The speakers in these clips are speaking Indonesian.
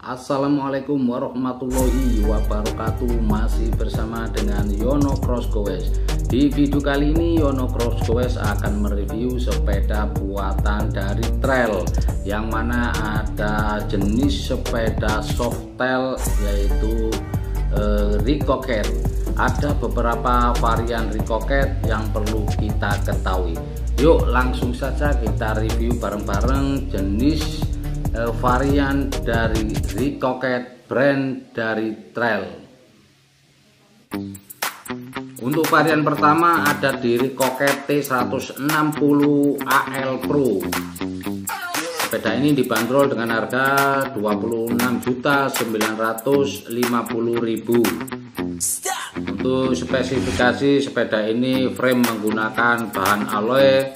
Assalamualaikum warahmatullahi wabarakatuh. Masih bersama dengan Yono Cross Goes. Di video kali ini Yono Cross Goes akan mereview sepeda buatan dari Trail, yang mana ada jenis sepeda softail yaitu Recocket. Ada beberapa varian Recocket yang perlu kita ketahui. Yuk langsung saja kita review bareng-bareng jenis varian dari Recocket brand dari Trail. Untuk varian pertama ada di Recocket T160AL Pro. Sepeda ini dibanderol dengan harga 26.950.000. Untuk spesifikasi sepeda ini frame menggunakan bahan alloy.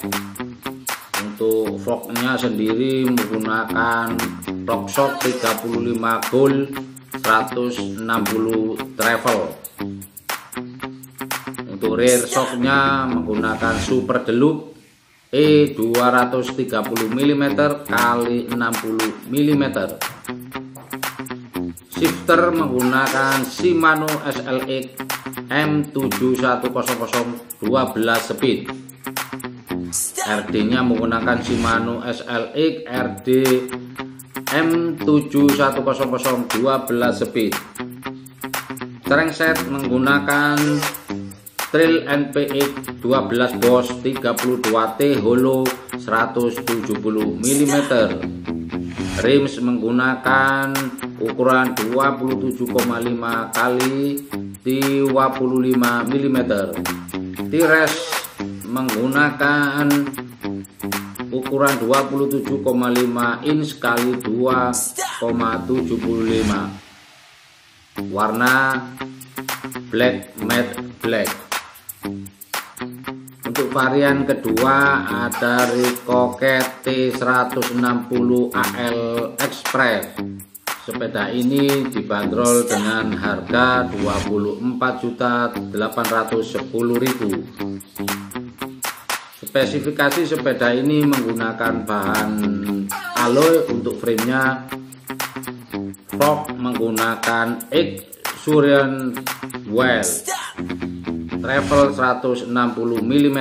Untuk forknya sendiri menggunakan Rockshox 35 Gold 160 travel. Untuk rear shocknya menggunakan Super Deluxe E 230 mm x 60 mm. Shifter menggunakan Shimano SLX M7100 12 speed. RD nya menggunakan Shimano SLX RD M7100 12 speed. Crankset menggunakan Trail NPX 12 Boss 32T Holo 170 mm. Rims menggunakan ukuran 27,5 x 35 mm. Tires menggunakan ukuran 27,5 inch x 2,75. Warna black matte black. Untuk varian kedua ada Recocket T160AL Express. Sepeda ini dibanderol dengan harga 24.810.000. Spesifikasi sepeda ini menggunakan bahan alloy. Untuk framenya fork menggunakan X-Surion Well travel 160 mm.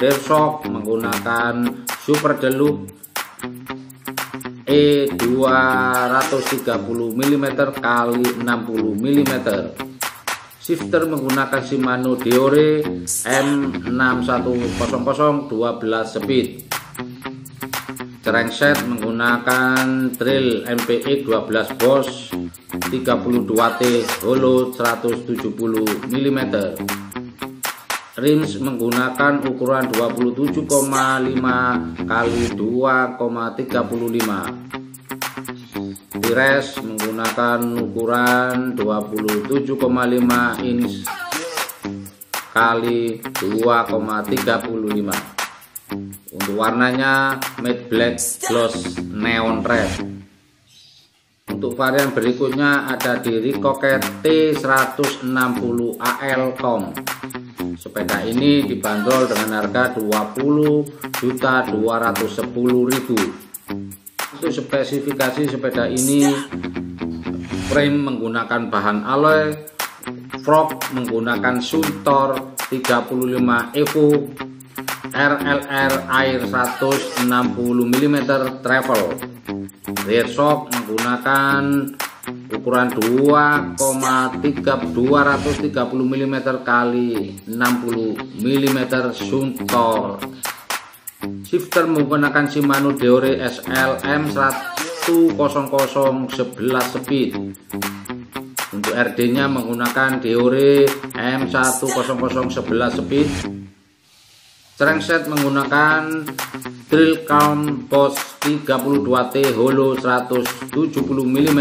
Rear shock menggunakan Super Deluxe E 230 mm x 60 mm. Shifter menggunakan Shimano Deore M6100 12 speed. Crankset menggunakan Trail NPX 12 Boss 32T Holo 170 mm. Rims menggunakan ukuran 27,5 x 2,35. Tires menggunakan ukuran 27,5 inch kali 2,35. Untuk warnanya matte black gloss neon red. Untuk varian berikutnya ada di Recocket T160AL Com. Sepeda ini dibanderol dengan harga 20.210.000. Untuk spesifikasi sepeda ini frame menggunakan bahan alloy, fork menggunakan Suntour 35 Evo RLR Air 160 mm travel. Rear shock menggunakan ukuran 230 mm kali 60 mm Suntour. Shifter menggunakan Shimano Deore SL M100 11 speed. Untuk RD nya menggunakan Deore M100 11 speed. Crankset menggunakan Trail Count Boss 32T Holo 170 mm.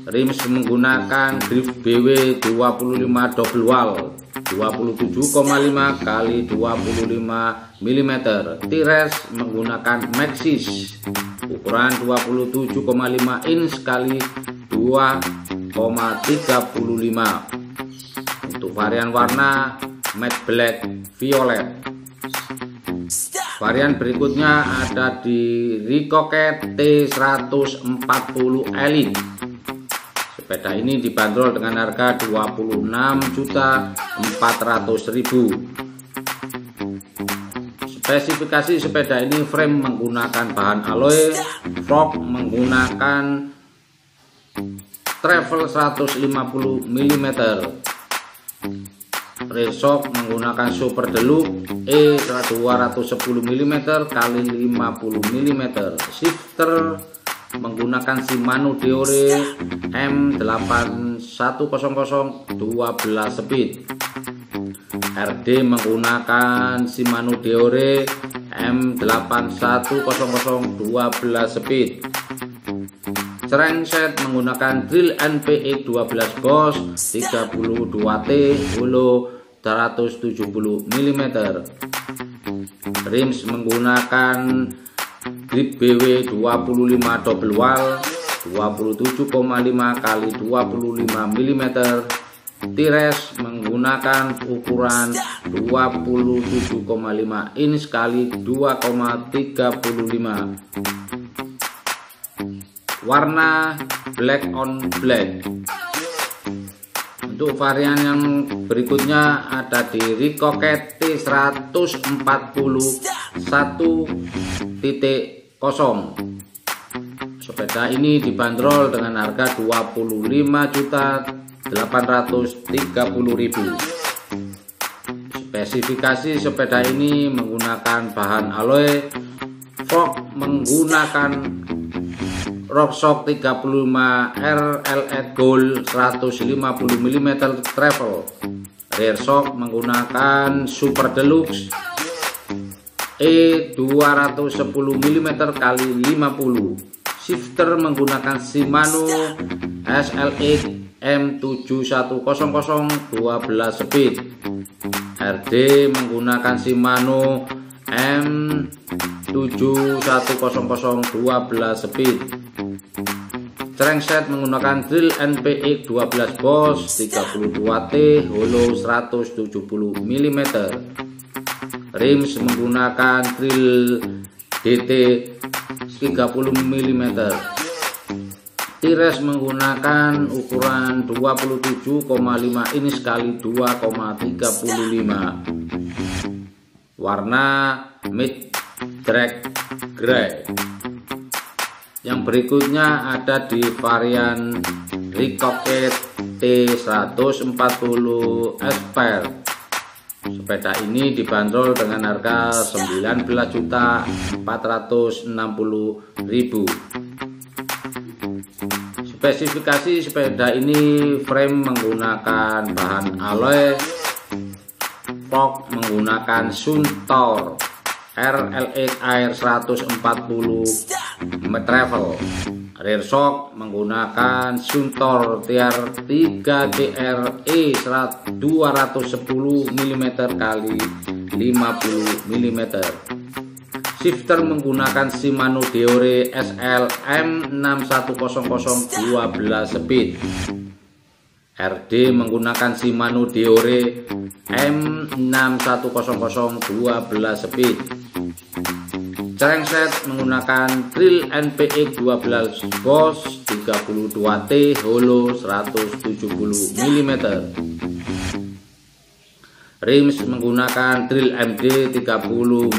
Rims menggunakan Drift BW 25 double wall 27,5 x 25 mm. Tires menggunakan Maxxis ukuran 27,5 inch kali 2,35. Untuk varian warna matte black violet. Varian berikutnya ada di Ricochet T140 Elite. Sepeda ini dibanderol dengan harga 26.400.000. Spesifikasi sepeda ini: frame menggunakan bahan alloy, fork menggunakan travel 150 mm, rear shock menggunakan Super Deluxe E 210 mm x 50 mm, shifter menggunakan Shimano Deore M8100 12 speed, RD menggunakan Shimano Deore M8100 12 speed, crankset menggunakan drill NPX 12 Boss 32T holo 170 mm, rims menggunakan grip BW 25 double wall 27,5 x 25 mm, tires menggunakan ukuran 27,5 inch x 2,35, warna black on black. Untuk varian yang berikutnya ada di Ricochet T140 1.0. Sepeda ini dibanderol dengan harga 25.830.000. Spesifikasi sepeda ini menggunakan bahan alloy, fork menggunakan RockShox 35 RLX Gold 150 mm travel, rear shock menggunakan Super Deluxe E 210 mm x 50, shifter menggunakan Shimano SLX M7100 12 speed, RD menggunakan Shimano M7100 12 speed, crankset menggunakan drill NPX 12 Boss 32T holo 170 mm, rims menggunakan drill DT 30 mm, tires menggunakan ukuran 27,5 inch x 2,35, warna mid drag grey. Yang berikutnya ada di varian Ricochet T140 Aspire. Sepeda ini dibanderol dengan harga 19.460.000. Spesifikasi sepeda ini: frame menggunakan bahan alloy, fork menggunakan Suntour RLX Air 140 travel, rear shock menggunakan Suntour Tier 3 GR E 210 mm x 50 mm, shifter menggunakan Shimano Deore SL M6100 12 speed, RD menggunakan Shimano Deore M6100 12 speed, crankset menggunakan drill NPX 12 Boss 32T holo 170 mm, rims menggunakan drill MD 30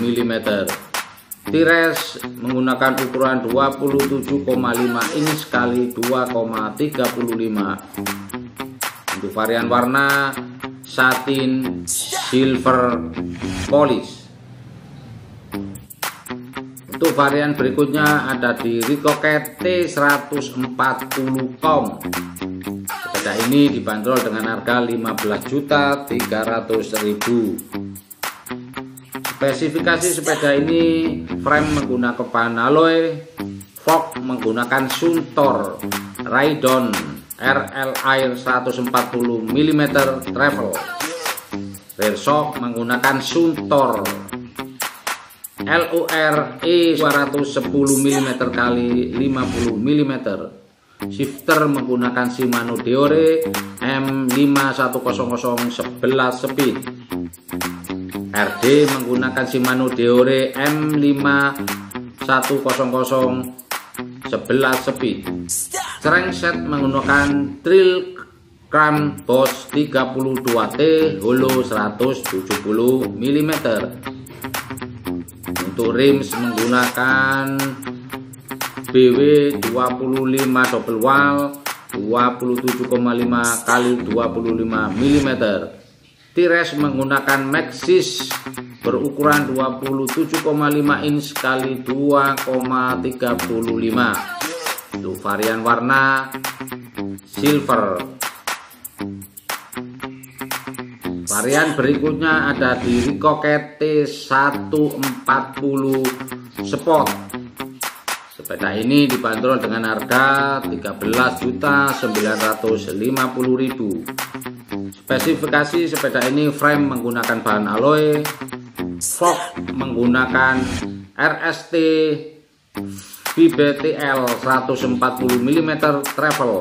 mm, tires menggunakan ukuran 27,5 inch x 2,35. Untuk varian warna satin silver polish. Untuk varian berikutnya ada di Ricochet T140 Com. Sepeda ini dibanderol dengan harga 15.300.000. Spesifikasi sepeda ini: frame menggunakan bahan alloy, fork menggunakan Suntour Raidon RL Air 140 mm travel, rear shock menggunakan Suntour LOR E 210 mm x 50 mm, shifter menggunakan Shimano Deore M5100 11 speed, RD menggunakan Shimano Deore M5100 11 speed. Crankset menggunakan Trill Cram Boss 32T holo 170 mm. Untuk rims menggunakan BW 25 double wall 27,5 x 25 mm. Tires menggunakan Maxxis berukuran 27,5 inch x 2,35. Untuk varian warna silver. Varian berikutnya ada di Ricochet T140 Sport. Sepeda ini dibanderol dengan harga 13.950.000. Spesifikasi sepeda ini frame menggunakan bahan alloy, fork menggunakan RST VBTL 140 mm travel,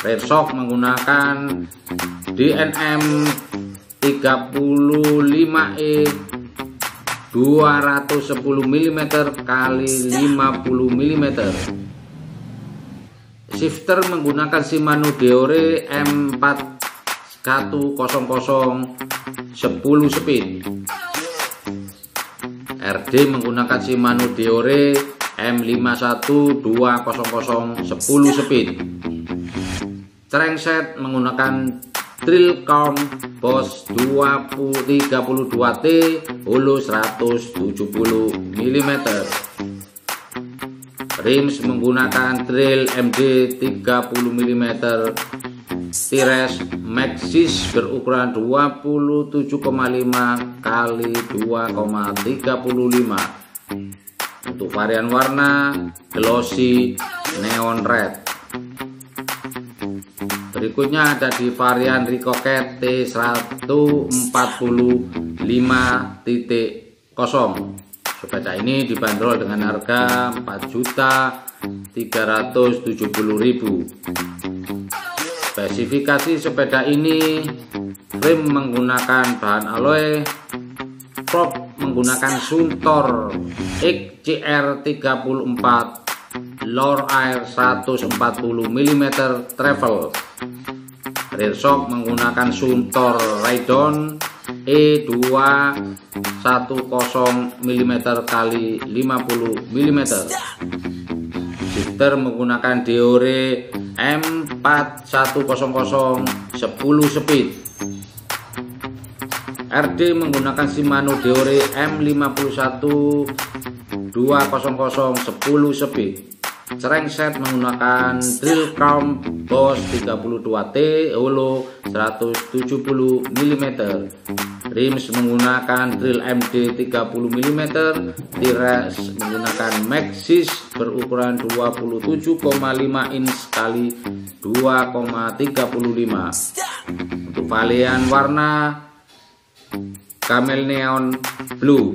rear shock menggunakan DNM 35E 210 mm x 50 mm. Shifter menggunakan Shimano Deore M4100 10 speed. RD menggunakan Shimano Deore M512000 10 speed. Crankset menggunakan Trill Cram Boss 32T holo 170 mm. Rims menggunakan Trill MD 30 mm. Tires Maxxis berukuran 27,5 x 2,35. Untuk varian warna glossy neon red. Berikutnya ada di varian Ricochet T140 5.0. Sepeda ini dibanderol dengan harga 4.370.000. Spesifikasi sepeda ini frame menggunakan bahan alloy, fork menggunakan Suntour XCR34, Lower Air 140 mm travel, rear shock menggunakan Suntour Raidon E210 mm x 50 mm. Shifter menggunakan Deore M4100 10 speed. RD menggunakan Shimano Deore M512000 10 speed. Crankset menggunakan Trill Cram Boss 32T holo 170 mm. Rims menggunakan Trill MD 30 mm. Tires menggunakan Maxxis berukuran 27,5 inch x 2,35. Untuk varian warna camel neon blue.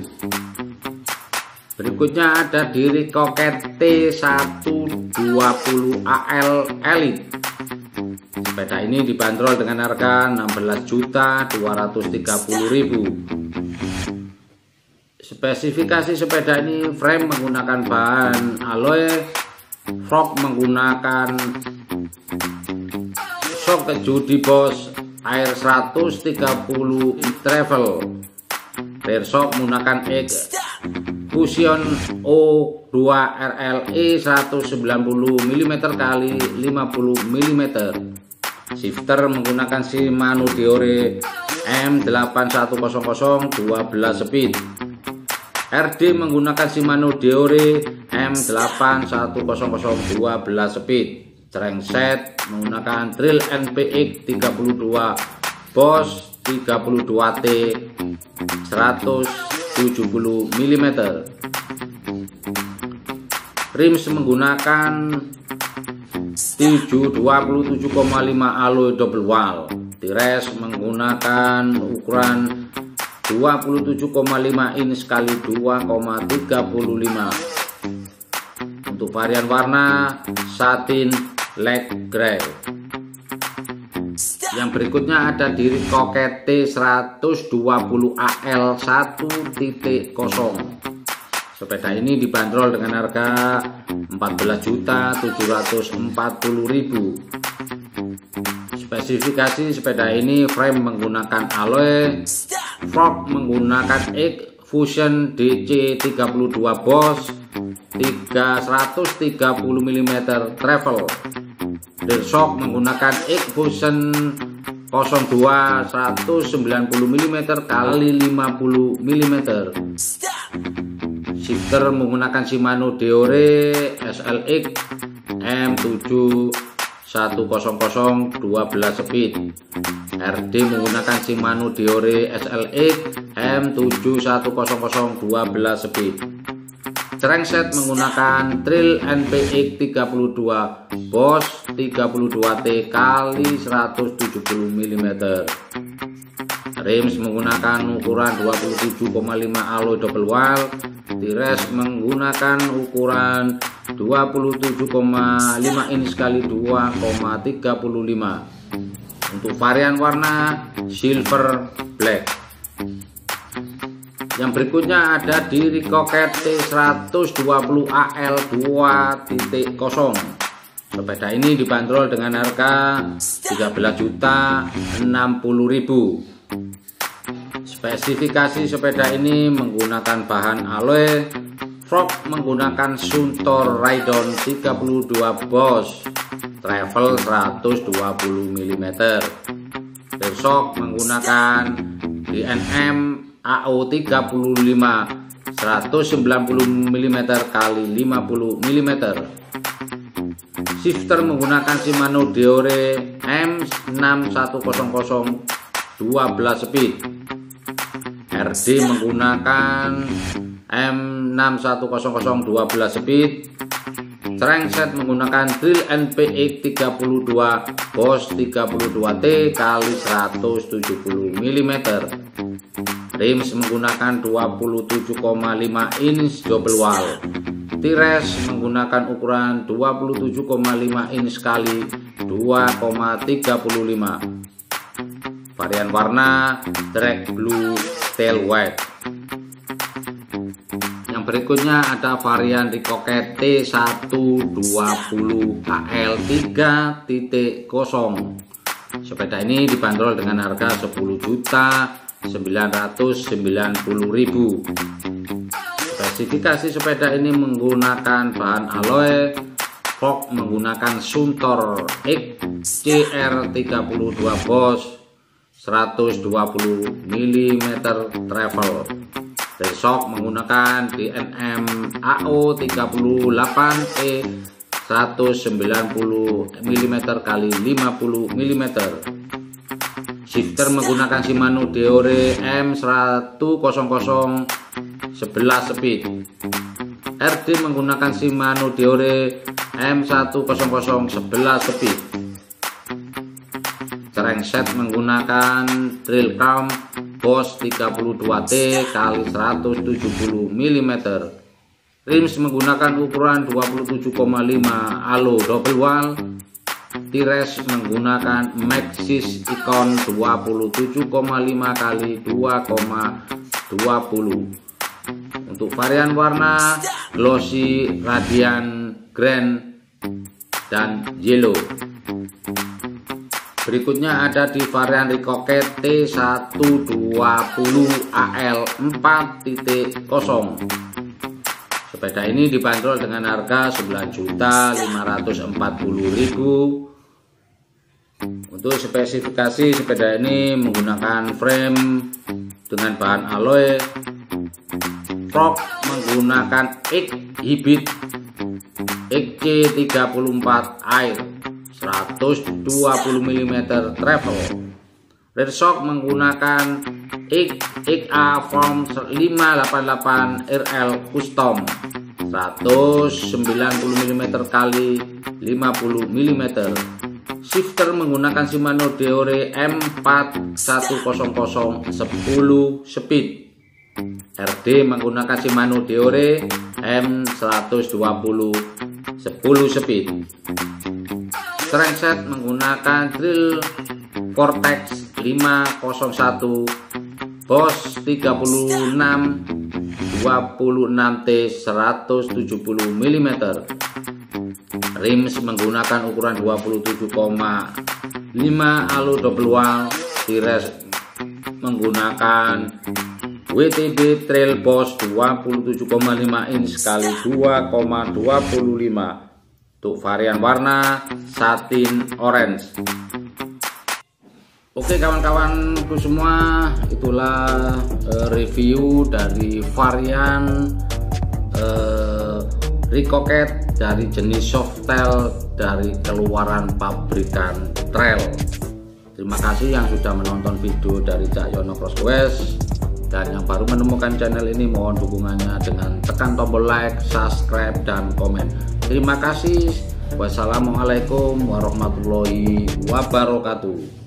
Berikutnya ada di Ricochet T120AL Elite. Sepeda ini dibanderol dengan harga 16.230.000. Spesifikasi sepeda ini frame menggunakan bahan alloy, fork menggunakan shock Judy Boss Air 130 travel, rear shock menggunakan Fusion O2 RLE 190 mm x 50 mm. Shifter menggunakan Shimano Deore M8100 12 speed. RD menggunakan Shimano Deore M8100 12 speed. Crankset menggunakan Trill NPX 32 Boss 32T 170 mm. Rims menggunakan 27,5 alloy double wall. Tires menggunakan ukuran 27,5 inch x 2,35. Untuk varian warna satin light gray. Yang berikutnya ada di Ricochet T120AL 1.0. Sepeda ini dibanderol dengan harga 14.740.000. Spesifikasi sepeda ini frame menggunakan alloy, fork menggunakan X Fusion DC32 Boss 130 mm travel. Rear shock menggunakan X Fusion 02 190 mm kali 50 mm. Shifter menggunakan Shimano Deore SLX M7 100 12 speed. RD menggunakan Shimano Deore SLX M7 100 12 speed. Crankset menggunakan Trill NPX 32 Boss 32T kali 170 mm. Rims menggunakan ukuran 27,5 alloy double wall. Tires menggunakan ukuran 27,5 inch kali 2,35. Untuk varian warna silver black. Yang berikutnya ada di Ricochet T120AL 2.0. Sepeda ini dibanderol dengan harga 13.060.000. Spesifikasi sepeda ini menggunakan bahan alloy, fork menggunakan Suntour Raidon 32 Boss, travel 120 mm. Rear shock menggunakan DNM AO 35 190 mm kali 50 mm. Shifter menggunakan Shimano Deore M6100 12 speed. RD menggunakan M6100 12 speed. Crankset menggunakan Trill NPX 32 Boss 32T kali 170 mm. Rims menggunakan 27,5 inch double wall. Tires menggunakan ukuran 27,5 inch kali 2,35. Varian warna drag blue tail white. Yang berikutnya ada varian Ricochet T120AL 3.0. Sepeda ini dibanderol dengan harga 10.990.000. Spesifikasi sepeda ini menggunakan bahan alloy, fork menggunakan Suntour XCR32 Boss 120 mm travel. Rear shock menggunakan DNM AO 38E 190 mm kali 50 mm. Shifter menggunakan Shimano Deore M100 11 speed. RD menggunakan Shimano Deore M100 11 speed. Crankset menggunakan Trill Cam Boss 32T kali 170 mm. Rims menggunakan ukuran 27,5 alloy double wall. Tires menggunakan Maxxis Icon 27,5 kali 2,20. Untuk varian warna glossy, radiant, grand, dan yellow. Berikutnya ada di varian Ricochet T120AL 4.0. Sepeda ini dibanderol dengan harga 9.540.000. Untuk spesifikasi sepeda ini menggunakan frame dengan bahan alloy, fork menggunakan X Hybrid XC34 Air 120 mm travel. Rear shock menggunakan XA Form 588 RL Custom 190 mm kali 50 mm. Shifter menggunakan Shimano Deore M4100 10 speed. RD menggunakan Shimano Deore M120 10 speed. Crankset menggunakan Trill Vortex 501 Boss 36 26T 170 mm. Rims menggunakan ukuran 27,5 alu double wall. Tires menggunakan WTB Trail Boss 27,5 inch kali 2,25 untuk varian warna satin orange. Oke kawan-kawanku semua, itulah review dari varian Recocket dari jenis Softail dari keluaran pabrikan Trail. Terima kasih yang sudah menonton video dari Cak Yono Crossgoes, dan yang baru menemukan channel ini mohon dukungannya dengan tekan tombol like, subscribe, dan komen. Terima kasih. Wassalamualaikum warahmatullahi wabarakatuh.